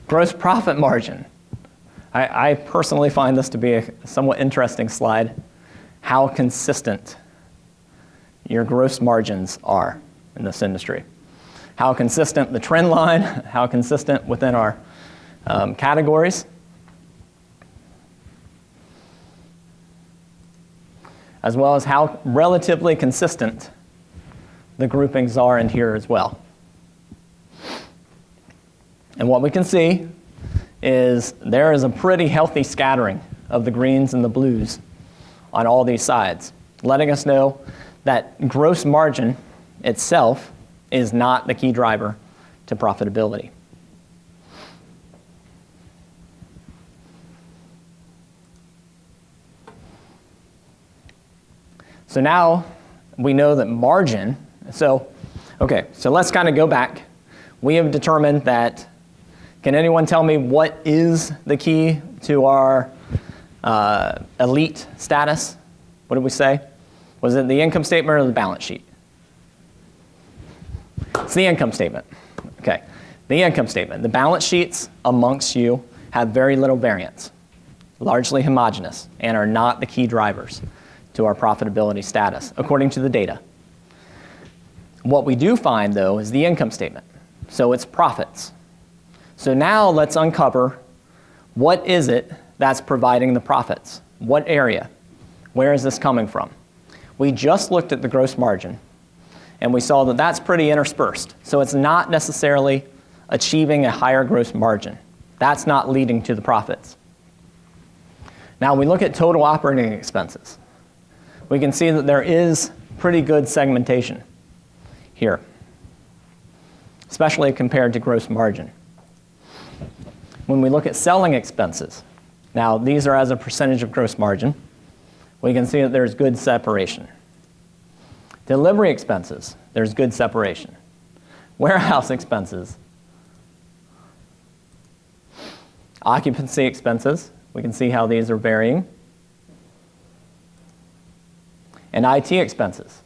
Gross profit margin. I personally find this to be a somewhat interesting slide, how consistent your gross margins are in this industry. How consistent the trend line, how consistent within our categories, as well as how relatively consistent the groupings are in here as well. And what we can see is there is a pretty healthy scattering of the greens and the blues on all these sides, letting us know that gross margin itself is not the key driver to profitability. So now we know that margin, so let's kind of go back. We have determined that, can anyone tell me what is the key to our elite status? What did we say? Was it the income statement or the balance sheet? It's the income statement. Okay, the income statement. The balance sheets amongst you have very little variance, largely homogeneous, and are not the key drivers to our profitability status, according to the data. What we do find, though, is the income statement. So it's profits. So now let's uncover what is it that's providing the profits? What area? Where is this coming from? We just looked at the gross margin, and we saw that that's pretty interspersed. So it's not necessarily achieving a higher gross margin. That's not leading to the profits. Now we look at total operating expenses. We can see that there is pretty good segmentation here, especially compared to gross margin. When we look at selling expenses, now these are as a percentage of gross margin, we can see that there's good separation. Delivery expenses, there's good separation. Warehouse expenses. Occupancy expenses, we can see how these are varying. And IT expenses,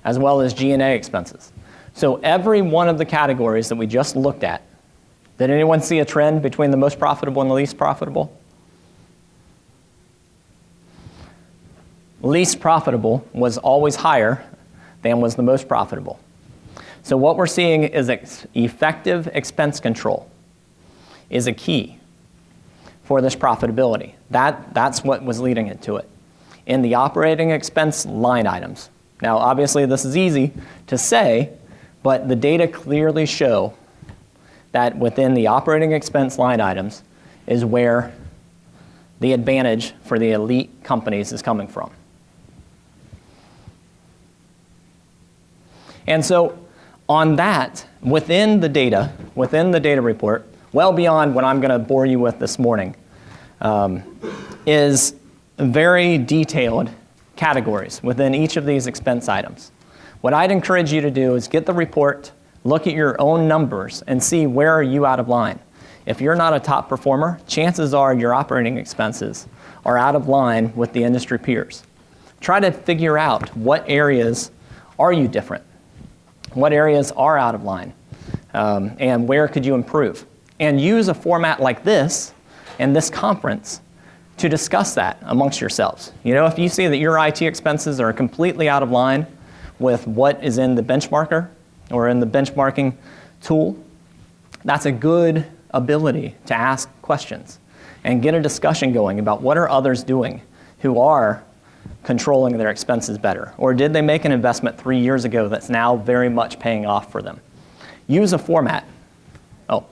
as well as G&A expenses. So every one of the categories that we just looked at, did anyone see a trend between the most profitable and the least profitable? Least profitable was always higher than was the most profitable. So what we're seeing is effective expense control is a key for this profitability. That's what was leading it to it. In the operating expense line items. Now, obviously, this is easy to say, but the data clearly show that within the operating expense line items is where the advantage for the elite companies is coming from. And so on that, within the data report, well beyond what I'm going to bore you with this morning, is very detailed categories within each of these expense items. What I'd encourage you to do is get the report, look at your own numbers, and see where are you out of line. If you're not a top performer, chances are your operating expenses are out of line with the industry peers. Try to figure out what areas are you different, what areas are out of line, and where could you improve. And use a format like this and this conference to discuss that amongst yourselves. You know, if you see that your IT expenses are completely out of line with what is in the benchmarker or in the benchmarking tool, that's a good ability to ask questions and get a discussion going about what are others doing who are controlling their expenses better? Or did they make an investment 3 years ago that's now very much paying off for them? Use a format. Oh,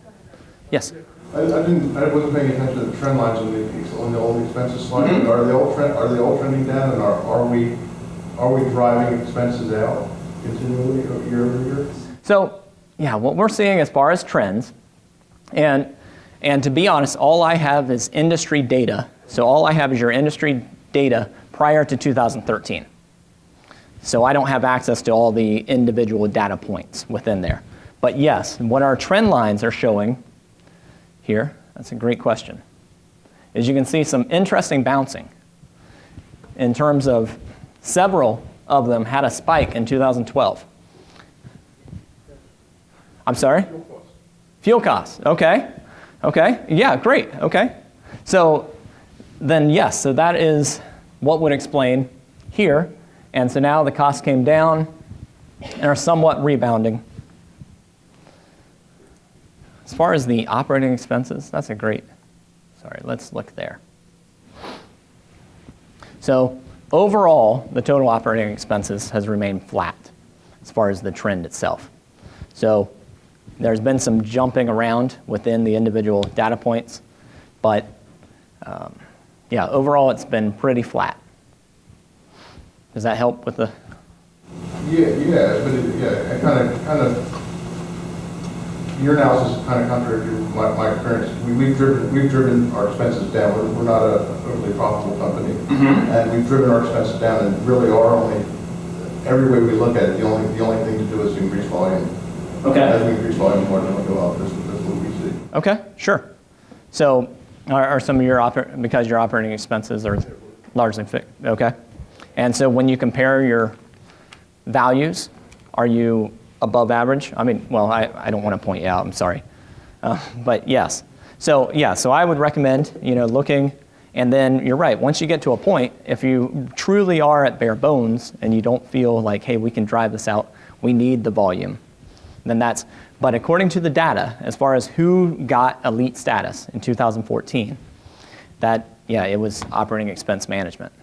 yes? I wasn't paying attention to the trend lines on the old expenses slide. Mm-hmm. Are they all trending down, and are we driving expenses out continually year over year? So yeah, what we're seeing as far as trends, and to be honest, all I have is industry data. So all I have is your industry data prior to 2013. So I don't have access to all the individual data points within there. But yes, what our trend lines are showing here, that's a great question, is you can see some interesting bouncing in terms of several of them had a spike in 2012. I'm sorry? Fuel costs, okay. Okay, yeah, great, okay. So then yes, so that is what would explain here. And so now the costs came down and are somewhat rebounding. As far as the operating expenses, that's a great, sorry, let's look there. So overall, the total operating expenses has remained flat as far as the trend itself. So there's been some jumping around within the individual data points, but yeah, overall it's been pretty flat. Does that help with the? Yeah, but it kind of, your analysis kind of contradictory to my experience. We've driven our expenses down. We're not a overly profitable company, and we've driven our expenses down, and really are only, every way we look at it, the only thing to do is increase volume. Okay. As we increase volume, more than will go up. That's what we see. Okay, sure. So are some of your, because your operating expenses are largely fixed, okay? And so when you compare your values, are you above average? I mean, well, I don't want to point you out, I'm sorry. But yes. So yeah, so I would recommend, looking, and then you're right, once you get to a point, if you truly are at bare bones and you don't feel like, hey, we can drive this out, we need the volume, then that's, but according to the data, as far as who got elite status in 2014, that, yeah, it was operating expense management.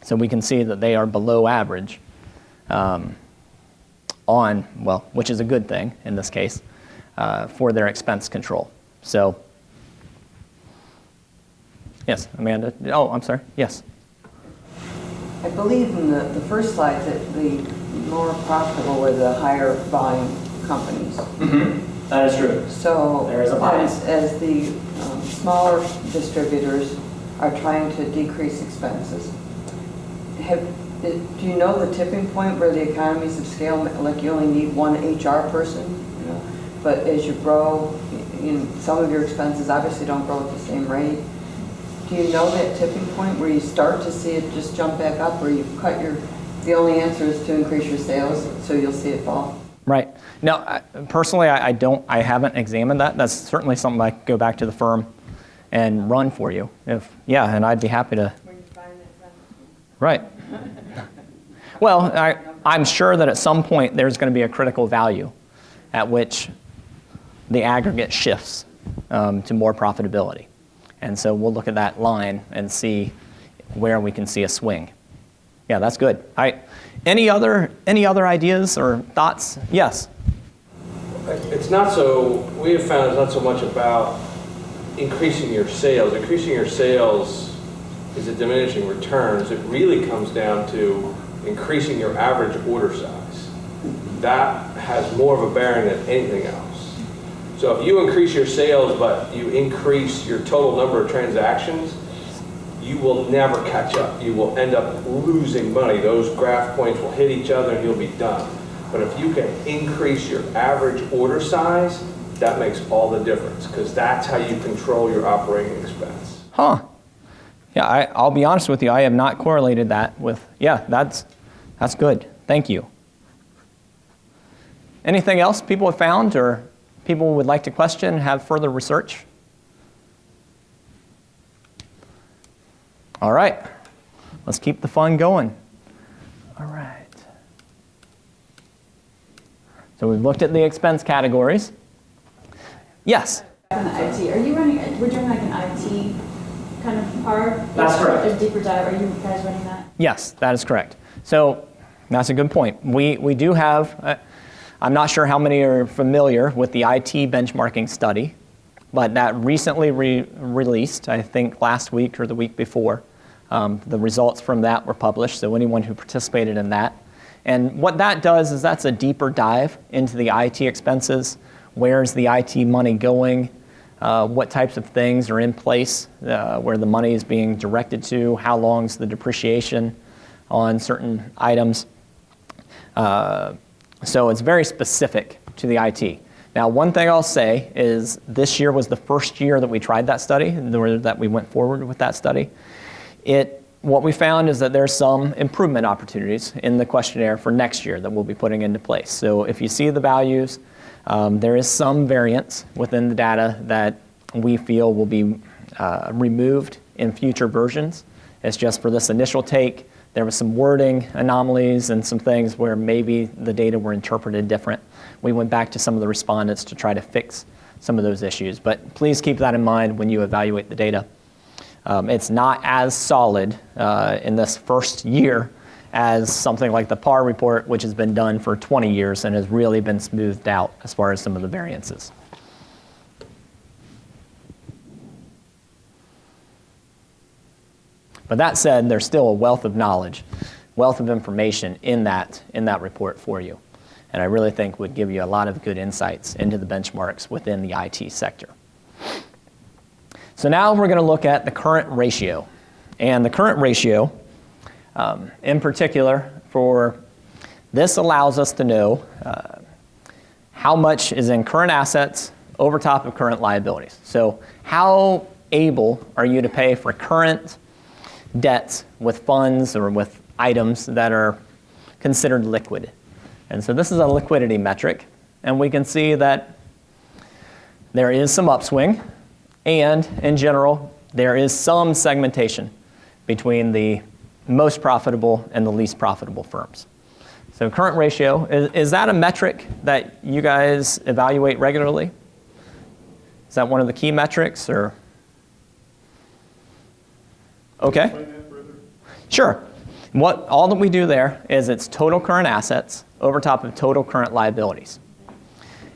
So we can see that they are below average which is a good thing in this case, for their expense control. So, yes, Amanda. Oh, I'm sorry. Yes. I believe in the first slide that the more profitable were the higher volume companies. Mm-hmm. That is true. So there is a bias. As the smaller distributors are trying to decrease expenses, do you know the tipping point where the economies of scale, like you only need one HR person, but as you grow, some of your expenses obviously don't grow at the same rate. Do you know that tipping point where you start to see it just jump back up, where you've cut the only answer is to increase your sales, so you'll see it fall? Right. Now, personally, I haven't examined that. That's certainly something I could go back to the firm and run for you. And I'd be happy to. When you find it, right. Well, I'm sure that at some point there's going to be a critical value at which the aggregate shifts to more profitability. And so we'll look at that line and see where we can see a swing. Yeah, that's good. Any other ideas or thoughts? Yes. We have found it's not so much about increasing your sales. Increasing your sales is a diminishing returns. It really comes down to increasing your average order size. That has more of a bearing than anything else. So if you increase your sales, but you increase your total number of transactions, you will never catch up. You will end up losing money. Those graph points will hit each other and you'll be done. But if you can increase your average order size, that makes all the difference, because that's how you control your operating expense. Huh. Yeah, I'll be honest with you, I have not correlated that with, yeah, that's good. Thank you. Anything else people have found or people would like to question, have further research? All right, let's keep the fun going. All right. So we've looked at the expense categories. Yes? On the IT, are you running, we're doing like an IT kind of part? That's correct. A deeper dive, are you guys running that? Yes, that is correct. So that's a good point. We do have, I'm not sure how many are familiar with the IT benchmarking study, but that recently released, I think last week or the week before. The results from that were published, so anyone who participated in that. And what that does is that's a deeper dive into the IT expenses. Where's the IT money going? What types of things are in place where the money is being directed to? How long's the depreciation on certain items? So it's very specific to the IT. Now, one thing I'll say is this year was the first year that we tried that study, that we went forward with that study. What we found is that there's some improvement opportunities in the questionnaire for next year that we'll be putting into place. So if you see the values, There is some variance within the data that we feel will be removed in future versions. It's just for this initial take, there was some wording anomalies and some things where maybe the data were interpreted different. We went back to some of the respondents to try to fix some of those issues, but please keep that in mind when you evaluate the data. It's not as solid in this first year as something like the PAR report, which has been done for 20 years and has really been smoothed out as far as some of the variances. But that said, there's still a wealth of knowledge, wealth of information in that report for you. And I really think would give you a lot of good insights into the benchmarks within the IT sector. So now we're going to look at the current ratio. And the current ratio, in particular, for this allows us to know how much is in current assets over top of current liabilities. So how able are you to pay for current debts with funds or with items that are considered liquid? And so this is a liquidity metric, and we can see that there is some upswing, and in general, there is some segmentation between the most profitable and the least profitable firms. So current ratio, is that a metric that you guys evaluate regularly? Is that one of the key metrics, or? Okay. Sure. All that we do there is it's total current assets over top of total current liabilities.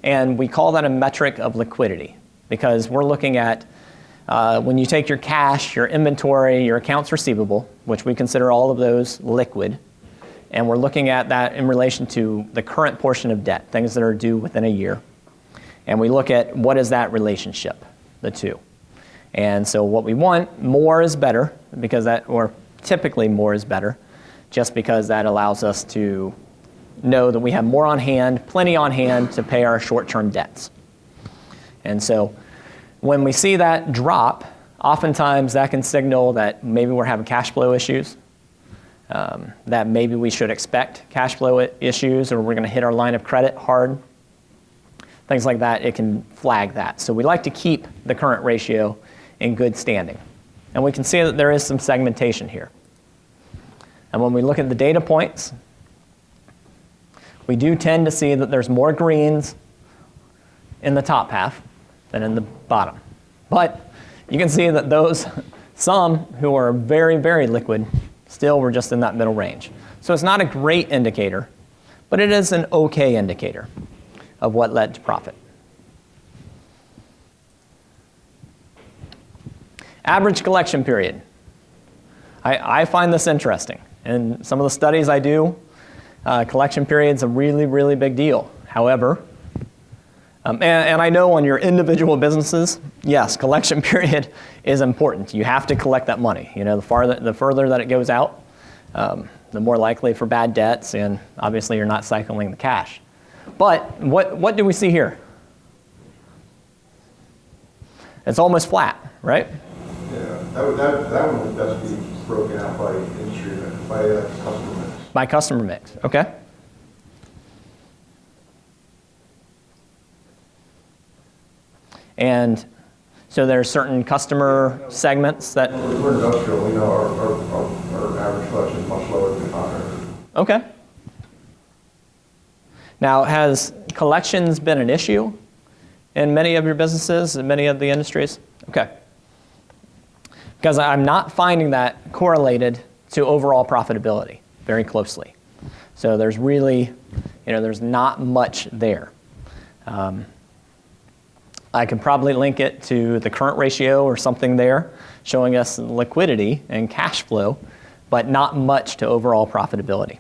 And we call that a metric of liquidity because we're looking at when you take your cash, your inventory, your accounts receivable, which we consider all of those liquid, and we're looking at that in relation to the current portion of debt, things that are due within a year. And we look at what is that relationship, the two. And so what we want, more is better, because that, or typically more is better, just because that allows us to know that we have more on hand, plenty on hand to pay our short-term debts. And so when we see that drop, oftentimes that can signal that maybe we're having cash flow issues, that maybe we should expect cash flow issues, or we're going to hit our line of credit hard. Things like that, it can flag that. So we like to keep the current ratio in good standing. And we can see that there is some segmentation here. And when we look at the data points, we do tend to see that there's more greens in the top half than in the bottom. But you can see that those, some who are very, very liquid, still were just in that middle range. So it's not a great indicator, but it is an okay indicator of what led to profit. Average collection period. I find this interesting. In some of the studies I do, collection period's a really, really big deal. However, and I know on your individual businesses, yes, collection period is important. You have to collect that money. You know, the further that it goes out, the more likely for bad debts, and obviously you're not cycling the cash. But what do we see here? It's almost flat, right? Yeah, that one would best be broken out by industry, by customer mix. By customer mix, okay. And so there are certain customer segments that... We're industrial, we know our average collection is much lower than contractors. Okay. Now, has collections been an issue in many of your businesses, in many of the industries? Okay. Because I'm not finding that correlated to overall profitability very closely. So there's really, there's not much there. I can probably link it to the current ratio or something there, showing us liquidity and cash flow, but not much to overall profitability.